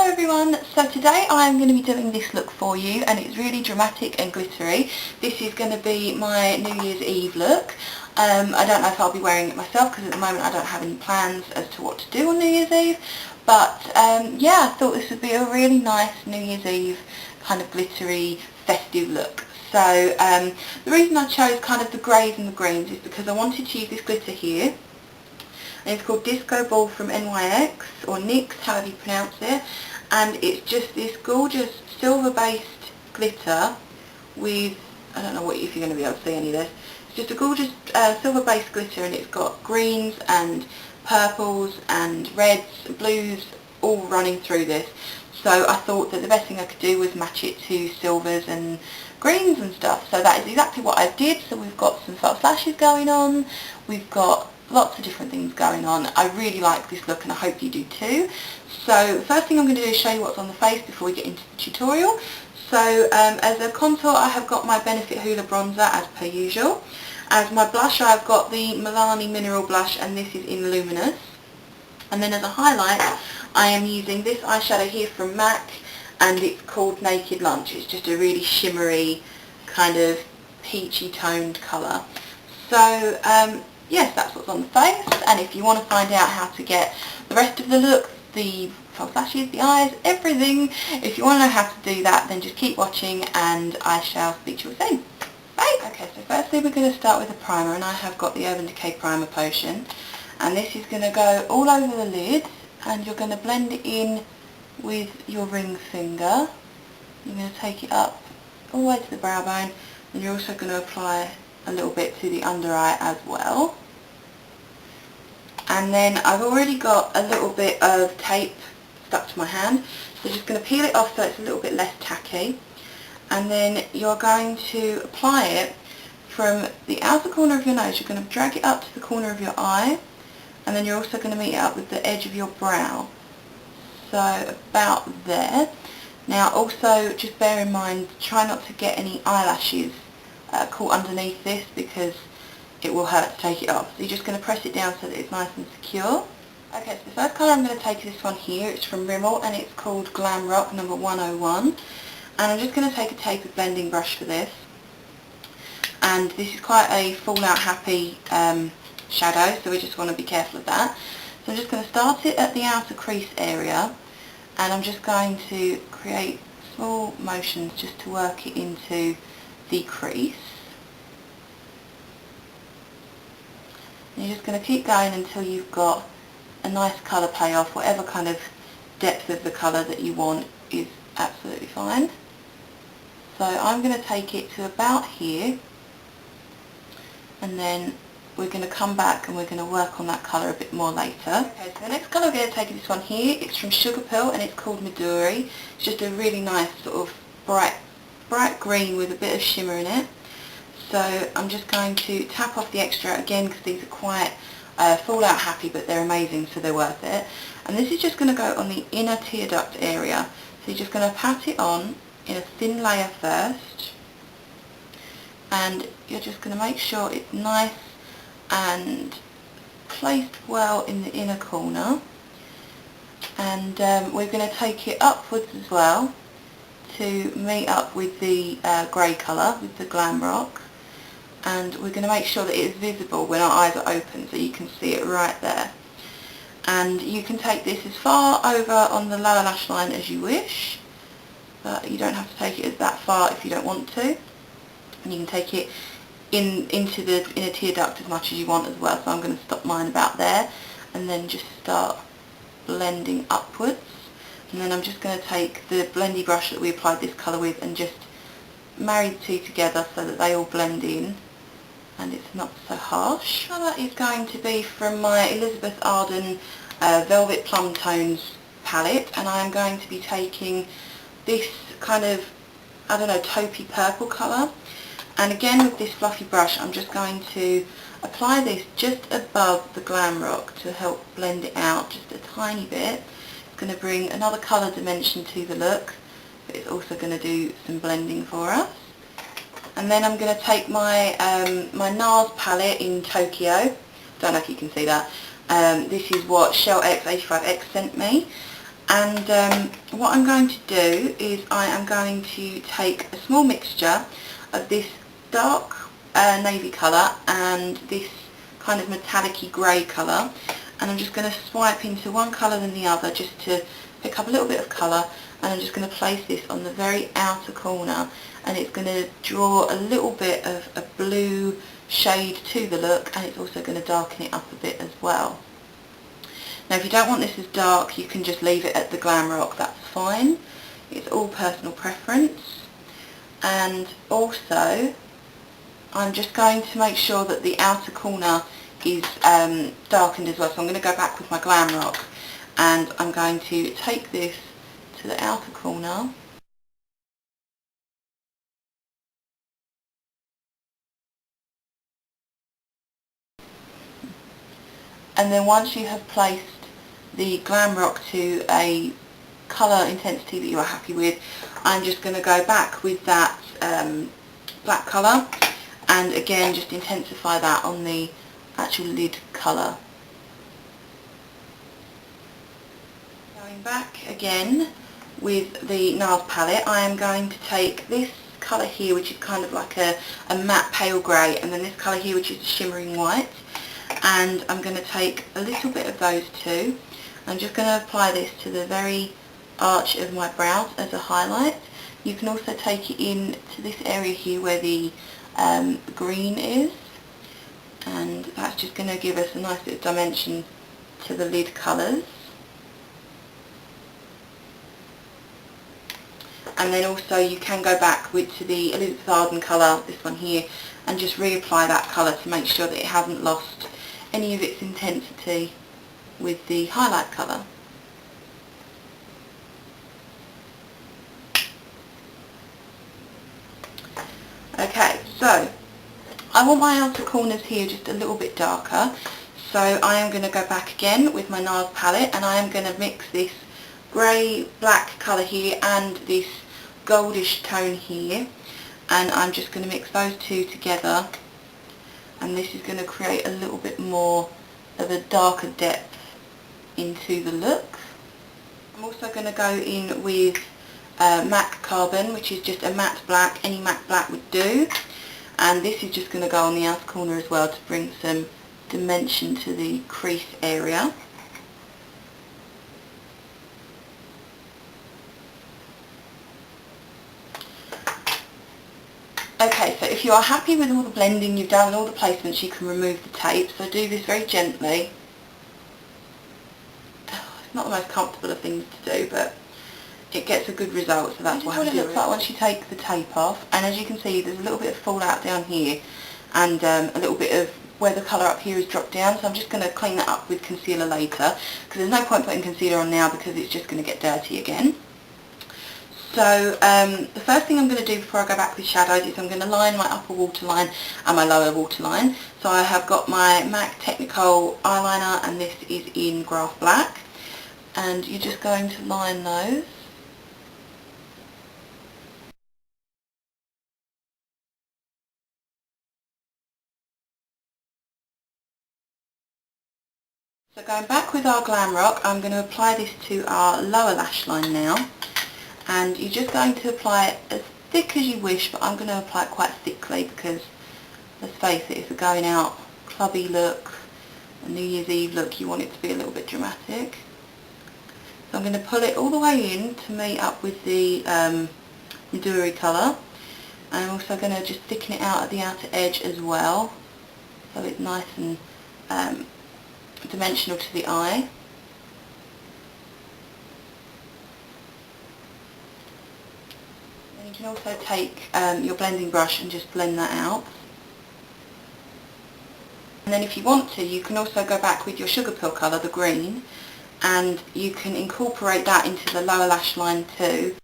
Hello everyone, so today I am going to be doing this look for you and it's really dramatic and glittery. This is going to be my New Year's Eve look. I don't know if I'll be wearing it myself because at the moment I don't have any plans as to what to do on New Year's Eve, but yeah, I thought this would be a really nice New Year's Eve kind of glittery festive look. So the reason I chose kind of the greys and the greens is because I wanted to use this glitter here. And it's called Disco Ball from NYX, or NYX, however you pronounce it, and it's just this gorgeous silver-based glitter with, I don't know what if you're going to be able to see any of this, it's just a gorgeous silver-based glitter, and it's got greens and purples and reds and blues all running through this. So I thought that the best thing I could do was match it to silvers and greens and stuff. So that is exactly what I did. So we've got some false lashes going on, we've got lots of different things going on. I really like this look and I hope you do too. So the first thing I'm going to do is show you what's on the face before we get into the tutorial. So as a contour I have got my Benefit Hoola bronzer as per usual. As my blush I've got the Milani Mineral Blush and this is in Luminous. And then as a highlight I am using this eyeshadow here from MAC and it's called Naked Lunch. It's just a really shimmery kind of peachy toned colour. So yes, that's what's on the face, and if you want to find out how to get the rest of the look, the false lashes, the eyes, everything, if you want to know how to do that, then just keep watching and I shall speak to you soon. Bye! Okay, so firstly we're going to start with a primer, and I have got the Urban Decay Primer Potion, and this is going to go all over the lid, and you're going to blend it in with your ring finger. You're going to take it up all the way to the brow bone, and you're also going to apply a little bit to the under eye as well. And then I've already got a little bit of tape stuck to my hand, so just going to peel it off so it's a little bit less tacky, and then you're going to apply it from the outer corner of your nose. You're going to drag it up to the corner of your eye, and then you're also going to meet it up with the edge of your brow, so about there. Now also just bear in mind, try not to get any eyelashes caught underneath this because it will hurt to take it off. So you're just going to press it down so that it's nice and secure. Okay, so the first colour I'm going to take is this one here. It's from Rimmel and it's called Glam Rock number 101. And I'm just going to take a tapered blending brush for this. And this is quite a fallout happy shadow, so we just want to be careful of that. So I'm just going to start it at the outer crease area, and I'm just going to create small motions just to work it into the crease. And you're just going to keep going until you've got a nice colour payoff. Whatever kind of depth of the colour that you want is absolutely fine. So I'm going to take it to about here, and then we're going to come back and we're going to work on that colour a bit more later. Okay, so the next colour we're going to take is this one here. It's from Sugar Pill and it's called Midori. It's just a really nice sort of bright green with a bit of shimmer in it. So I'm just going to tap off the extra again because these are quite fallout happy, but they're amazing, so they're worth it. And this is just going to go on the inner tear duct area. So you're just going to pat it on in a thin layer first, and you're just going to make sure it's nice and placed well in the inner corner. And we're going to take it upwards as well to meet up with the grey colour, with the Glam Rock. And we're going to make sure that it is visible when our eyes are open, so you can see it right there. And you can take this as far over on the lower lash line as you wish, but you don't have to take it that far if you don't want to. And you can take it into the inner tear duct as much as you want as well. So I'm going to stop mine about there, and then just start blending upwards. And then I'm just going to take the blendy brush that we applied this colour with and just marry the two together so that they all blend in and it's not so harsh. Colour is going to be from my Elizabeth Arden Velvet Plum Tones palette, and I am going to be taking this kind of, I don't know, taupey purple colour. And again with this fluffy brush I'm just going to apply this just above the Glam Rock to help blend it out just a tiny bit. It's going to bring another colour dimension to the look, but it's also going to do some blending for us. And then I'm going to take my my NARS palette in Tokyo. Don't know if you can see that. This is what Shell X85X sent me, And what I'm going to do is I am going to take a small mixture of this dark navy colour and this kind of metallic-y grey colour, and I'm just going to swipe into one colour than the other just to pick up a little bit of colour, and I'm just going to place this on the very outer corner, and it's going to draw a little bit of a blue shade to the look, and it's also going to darken it up a bit as well. Now if you don't want this as dark, you can just leave it at the Glam Rock, that's fine. It's all personal preference. And also I'm just going to make sure that the outer corner is darkened as well, so I'm going to go back with my Glam Rock and I'm going to take this to the outer corner. And then once you have placed the Glam Rock to a colour intensity that you are happy with, I'm just going to go back with that black colour and again just intensify that on the actual lid colour. Going back again with the NARS palette, I am going to take this colour here, which is kind of like a matte pale grey, and then this colour here, which is a shimmering white, and I'm going to take a little bit of those two. I'm just going to apply this to the very arch of my brows as a highlight. You can also take it in to this area here where the green is, and that's just going to give us a nice bit of dimension to the lid colours. And then also you can go back to the Elizabeth Arden colour, this one here, and just reapply that colour to make sure that it hasn't lost any of its intensity with the highlight colour. Okay, so I want my outer corners here just a little bit darker, so I am going to go back again with my NARS palette and I am going to mix this grey black colour here and this goldish tone here, and I'm just going to mix those two together, and this is going to create a little bit more of a darker depth into the look. I'm also going to go in with MAC Carbon, which is just a matte black. Any matte black would do, and this is just going to go on the outer corner as well to bring some dimension to the crease area. Okay, so if you are happy with all the blending you've done and all the placements, you can remove the tape. So do this very gently. It's not the most comfortable of things to do, but it gets a good result, so that's why I'm doing it. This is what it looks like once you take the tape off, and as you can see there's a little bit of fallout down here and a little bit of where the colour up here is dropped down, so I'm just going to clean that up with concealer later, because there's no point putting concealer on now because it's just going to get dirty again. So the first thing I'm going to do before I go back with shadows is I'm going to line my upper waterline and my lower waterline. So I have got my MAC Technicolor eyeliner, and this is in Graph Black, and you're just going to line those. So going back with our Glam Rock, I'm going to apply this to our lower lash line now, and you're just going to apply it as thick as you wish, but I'm going to apply it quite thickly because, let's face it, it's a going out clubby look, a New Year's Eve look, you want it to be a little bit dramatic. So I'm going to pull it all the way in to meet up with the Midori colour, and I'm also going to just thicken it out at the outer edge as well, so it's nice and dimensional to the eye. And you can also take your blending brush and just blend that out. And then if you want to, you can also go back with your Sugar Pill colour, the green, and you can incorporate that into the lower lash line too.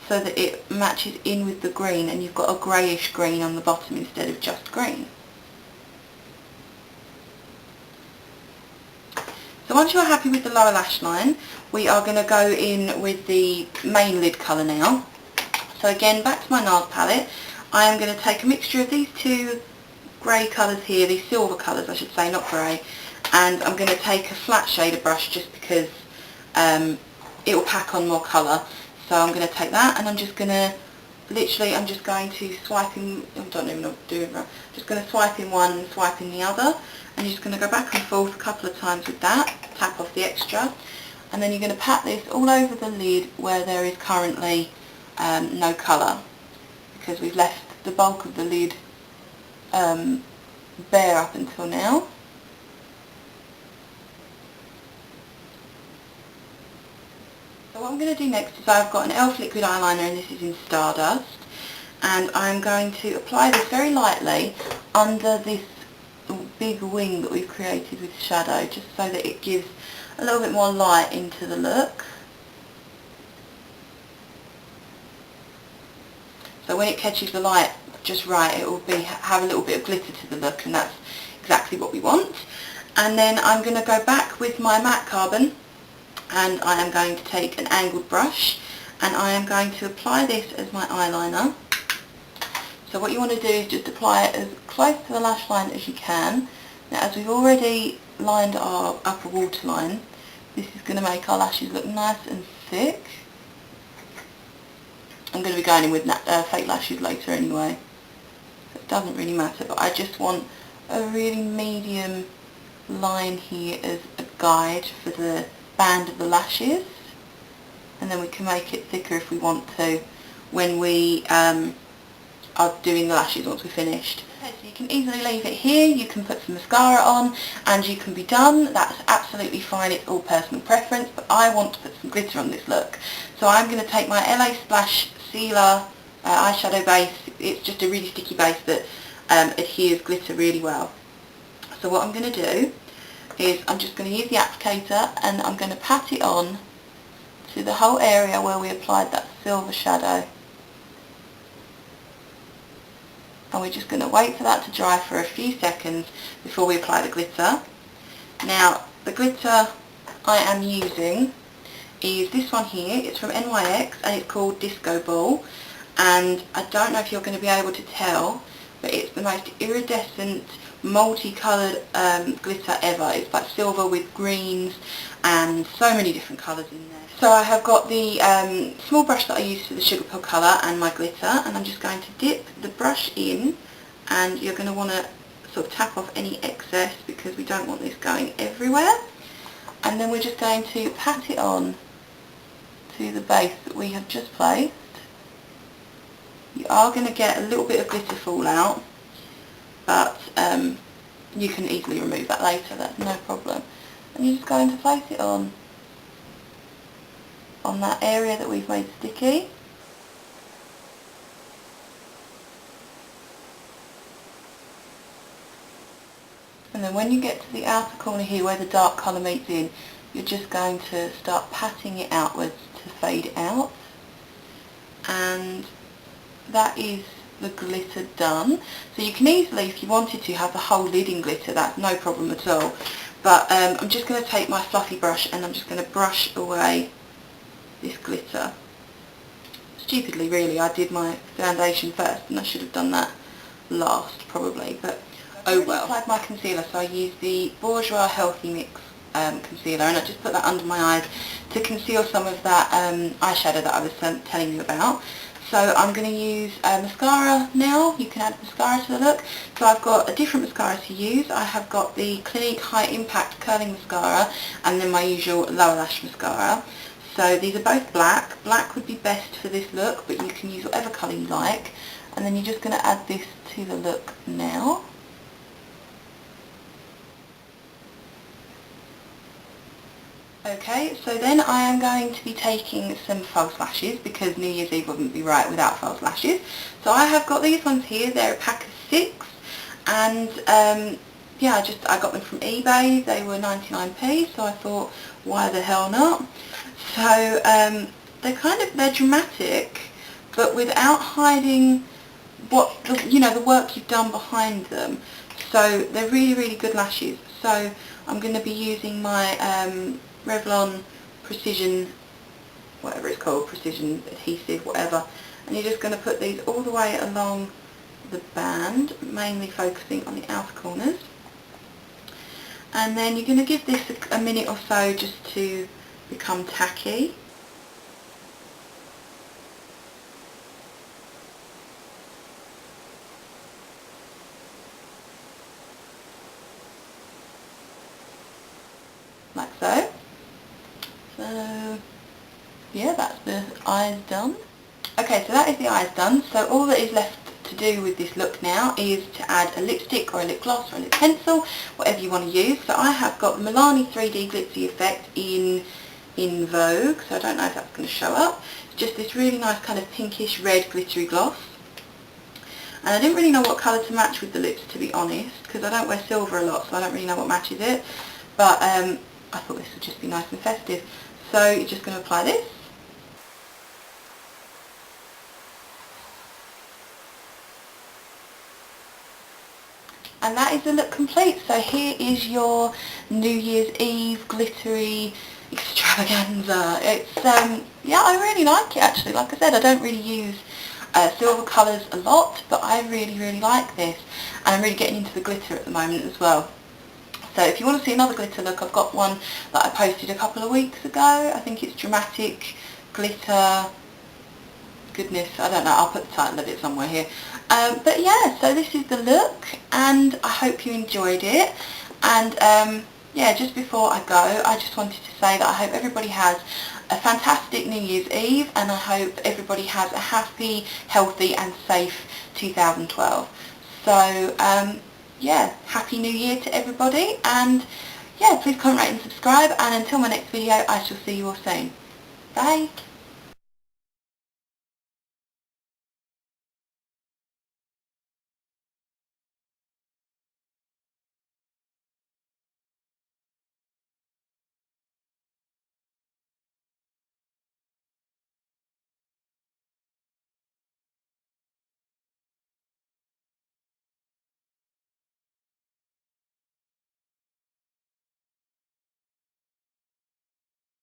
So that it matches in with the green and you've got a greyish green on the bottom instead of just green. So once you're happy with the lower lash line, we are going to go in with the main lid colour now. So again, back to my NARS palette, I am going to take a mixture of these two grey colours here, these silver colours I should say, not grey, and I'm going to take a flat shader brush just because it will pack on more colour. So I'm going to take that and I'm just going to, literally I'm just going to swipe in, I don't even know what to do, right? Just going to swipe in one and swipe in the other, and you're just going to go back and forth a couple of times with that, tap off the extra, and then you're going to pat this all over the lid where there is currently no colour, because we've left the bulk of the lid bare up until now. So what I'm going to do next is I've got an e.l.f. liquid eyeliner, and this is in Stardust, and I'm going to apply this very lightly under this big wing that we've created with shadow, just so that it gives a little bit more light into the look. So when it catches the light just right, it will have a little bit of glitter to the look, and that's exactly what we want. And then I'm going to go back with my matte carbon, and I am going to take an angled brush, and I am going to apply this as my eyeliner. So what you want to do is just apply it as close to the lash line as you can. Now, as we've already lined our upper waterline, this is going to make our lashes look nice and thick. I'm going to be going in with fake lashes later anyway, so it doesn't really matter, but I just want a really medium line here as a guide for the band of the lashes, and then we can make it thicker if we want to when we are doing the lashes once we're finished. Okay, so you can easily leave it here, you can put some mascara on and you can be done. That's absolutely fine, it's all personal preference, but I want to put some glitter on this look. So I'm going to take my LA Splash Sealer eyeshadow base. It's just a really sticky base that adheres glitter really well. So what I'm going to do is I'm just going to use the applicator and I'm going to pat it on to the whole area where we applied that silver shadow. And we're just going to wait for that to dry for a few seconds before we apply the glitter. Now, the glitter I am using is this one here. It's from NYX and it's called Disco Ball, and I don't know if you're going to be able to tell, but it's the most iridescent multicoloured glitter ever. It's like silver with greens and so many different colours in there. So I have got the small brush that I use for the sugar pill colour and my glitter, and I'm just going to dip the brush in, and you're going to want to sort of tap off any excess because we don't want this going everywhere. And then we're just going to pat it on to the base that we have just placed. You are going to get a little bit of glitter fall out, but you can easily remove that later, that's no problem. And you're just going to place it on that area that we've made sticky. And then when you get to the outer corner here where the dark colour meets in, you're just going to start patting it outwards to fade it out. And that is the glitter done. So you can easily, if you wanted to, have the whole lid in glitter, that's no problem at all. But I'm just going to take my fluffy brush and I'm just going to brush away this glitter. Stupidly really, I did my foundation first and I should have done that last probably, but oh well. I applied my concealer, so I used the Bourjois Healthy Mix concealer, and I just put that under my eyes to conceal some of that eyeshadow that I was telling you about. So I'm going to use mascara now. You can add mascara to the look. So I've got a different mascara to use. I have got the Clinique High Impact Curling Mascara and then my usual lower lash mascara. So these are both black. Black would be best for this look, but you can use whatever colour you like. And then you're just going to add this to the look now. Okay, so then I am going to be taking some false lashes because New Year's Eve wouldn't be right without false lashes. So I have got these ones here. They're a pack of 6, and yeah, I got them from eBay. They were 99p, so I thought, why the hell not? So they're dramatic, but without hiding what the work you've done behind them. So they're really, really good lashes. So I'm going to be using my Revlon Precision, whatever it's called, Precision Adhesive, whatever, and you're just going to put these all the way along the band, mainly focusing on the outer corners. And then you're going to give this a minute or so just to become tacky. Like so. So yeah, that's the eyes done. Okay, so that is the eyes done. So all that is left to do with this look now is to add a lipstick or a lip gloss or a lip pencil, whatever you want to use. So I have got the Milani 3D Glitzy Effect in Vogue, so I don't know if that's going to show up. It's just this really nice kind of pinkish red glittery gloss. And I didn't really know what colour to match with the lips, to be honest, because I don't wear silver a lot, so I don't really know what matches it. But I thought this would just be nice and festive. So you're just going to apply this. And that is the look complete. So here is your New Year's Eve glittery extravaganza. It's, yeah, I really like it actually. Like I said, I don't really use silver colours a lot, but I really, really like this. And I'm really getting into the glitter at the moment as well. So if you want to see another glitter look, I've got one that I posted a couple of weeks ago. I think it's Dramatic Glitter. Goodness, I don't know, I'll put the title of it somewhere here. But yeah, so this is the look, and I hope you enjoyed it. And yeah, just before I go, I just wanted to say that I hope everybody has a fantastic New Year's Eve, and I hope everybody has a happy, healthy and safe 2012. So yeah, Happy New Year to everybody, and yeah, please comment, rate and subscribe, and until my next video, I shall see you all soon. Bye!